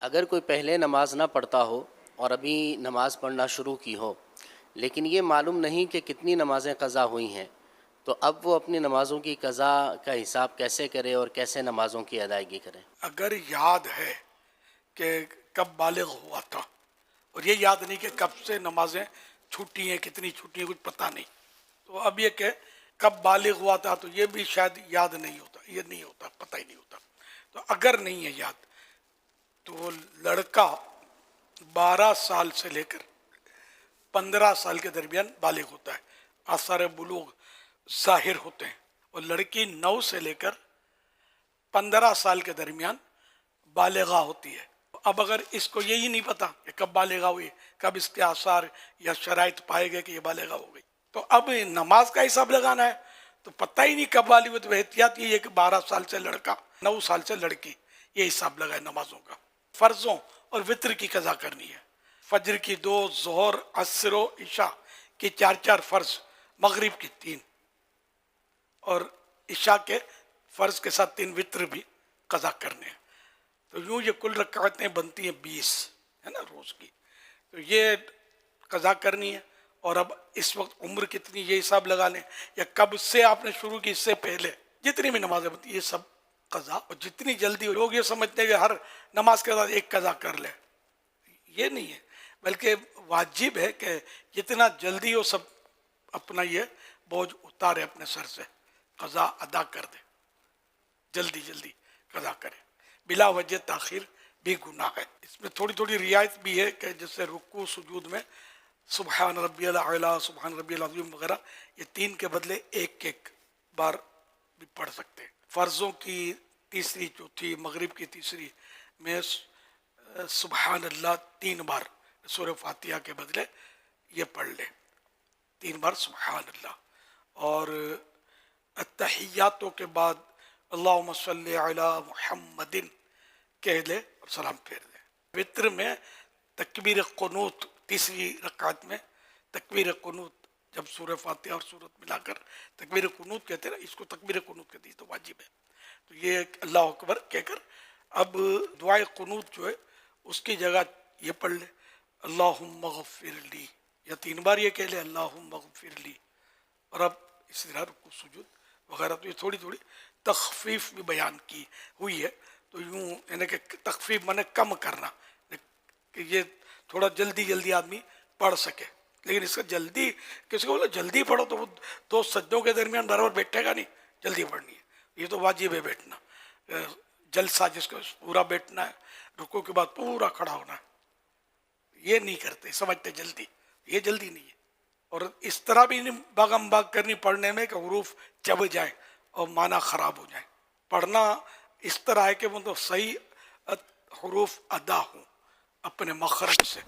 اگر کوئی پہلے نماز نہ پڑھتا ہو اور ابھی نماز پڑھنا شروع کی ہو لیکن یہ معلوم نہیں کہ کتنی نمازیں قضا ہوئی ہیں، تو اب وہ اپنی نمازوں کی قضا کا حساب کیسے کرے اور کیسے نمازوں کی ادائیگی کرے؟ اگر یاد ہے کہ کب بالغ ہوا تھا اور یہ یاد نہیں کہ کب سے نمازیں چھوٹی ہیں، کتنی چھوٹی ہیں، کچھ پتہ نہیں، تو اب یہ کہ کب بالغ ہوا تھا تو یہ بھی شاید یاد نہیں ہوتا، یہ نہیں ہوتا، پتہ ہی نہیں ہوتا۔ تو اگر نہیں ہے یاد تو وہ لڑکا 12 سال سے لے کر 15 سال کے درمیان بالغ ہوتا ہے، آثار بلوغ ظاہر ہوتے ہیں، اور لڑکی 9 سے لے کر 15 سال کے درمیان بالغہ ہوتی ہے۔ اب اگر اس کو یہی نہیں پتا کہ کب بالغہ ہوئی، کب اس کے آثار یا شرائط پائے گئے کہ یہ بالغہ ہو گئی، تو اب نماز کا حساب لگانا ہے تو پتہ ہی نہیں کب بالغ ہوئی، تو احتیاط یہ ہے کہ 12 سال سے لڑکا، 9 سال سے لڑکی، یہ حساب لگائے نمازوں کا۔ فرضوں اور وطر کی قضا کرنی ہے، فجر کی 2، ظہر، عصر و عشاء کی 4 فرض، مغرب کی 3، اور عشاء کے فرض کے ساتھ 3 وطر بھی قضا کرنے ہیں۔ تو یوں یہ کل رکعتیں بنتی ہیں 20 ہے نا روز کی، تو یہ قضا کرنی ہے۔ اور اب اس وقت عمر کتنی یہ حساب لگا لیں، یا کب سے آپ نے شروع کی، اس سے پہلے جتنی بھی نمازیں بنتی یہ سب قضا، اور جتنی جلدی لوگ یہ سمجھتے ہیں کہ ہر نماز کے بعد ایک قضا کر لے، یہ نہیں ہے، بلکہ واجب ہے کہ جتنا جلدی وہ سب اپنا یہ بوجھ اتارے اپنے سر سے، قضا ادا کر دے، جلدی جلدی قضا کرے، بلا وجہ تاخیر بھی گناہ ہے۔ اس میں تھوڑی تھوڑی رعایت بھی ہے کہ جیسے رکوع سجود میں سبحان ربی الاعلیٰ، سبحان ربی العظیم وغیرہ، یہ 3 کے بدلے ایک بار بھی پڑھ سکتے ہیں۔ فرضوں کی تیسری، چوتھی، مغرب کی تیسری میں سبحان اللہ 3 بار سورہ فاتحہ کے بدلے یہ پڑھ لے، 3 بار سبحان اللہ، اور التحیاتوں کے بعد اللہم صلی علی محمد کہہ لے اور سلام پھیر دے۔ وطر میں تکبیر قنوت، تیسری رکعت میں تکبیر قنوت، جب سورہ فاتحہ اور سورت ملا کر تکبیر قنوت کہتے ہیں نا، اس کو تکبیر قنوت کہتے ہیں، تو واجب ہے۔ تو یہ اللہ اکبر کہہ کر اب دعائے قنوت جو ہے اس کی جگہ یہ پڑھ لے اللہم اغفر لی، یا 3 بار یہ کہہ لے اللہم اغفر لی، اور اب اسی طرح رکوع سجود وغیرہ۔ تو یہ تھوڑی تھوڑی تخفیف بھی بیان کی ہوئی ہے، تو یوں یعنی کہ تخفیف مانے کم کرنا، کہ یہ تھوڑا جلدی جلدی آدمی پڑھ سکے، لیکن اس کا جلدی کسی کو بولے جلدی پڑھو تو وہ 2 سجدوں کے درمیان برابر بیٹھے گا نہیں، جلدی پڑھنی ہے، یہ تو واجب ہے بیٹھنا، جلسہ جس کو پورا بیٹھنا ہے، رکوع کے بعد پورا کھڑا ہونا ہے، یہ نہیں کرتے، سمجھتے جلدی، یہ جلدی نہیں ہے۔ اور اس طرح بھی نہیں باغم باغ کرنی پڑھنے میں کہ حروف چب جائیں اور معنی خراب ہو جائیں، پڑھنا اس طرح ہے کہ وہ تو صحیح حروف ادا ہوں اپنے مخرج سے۔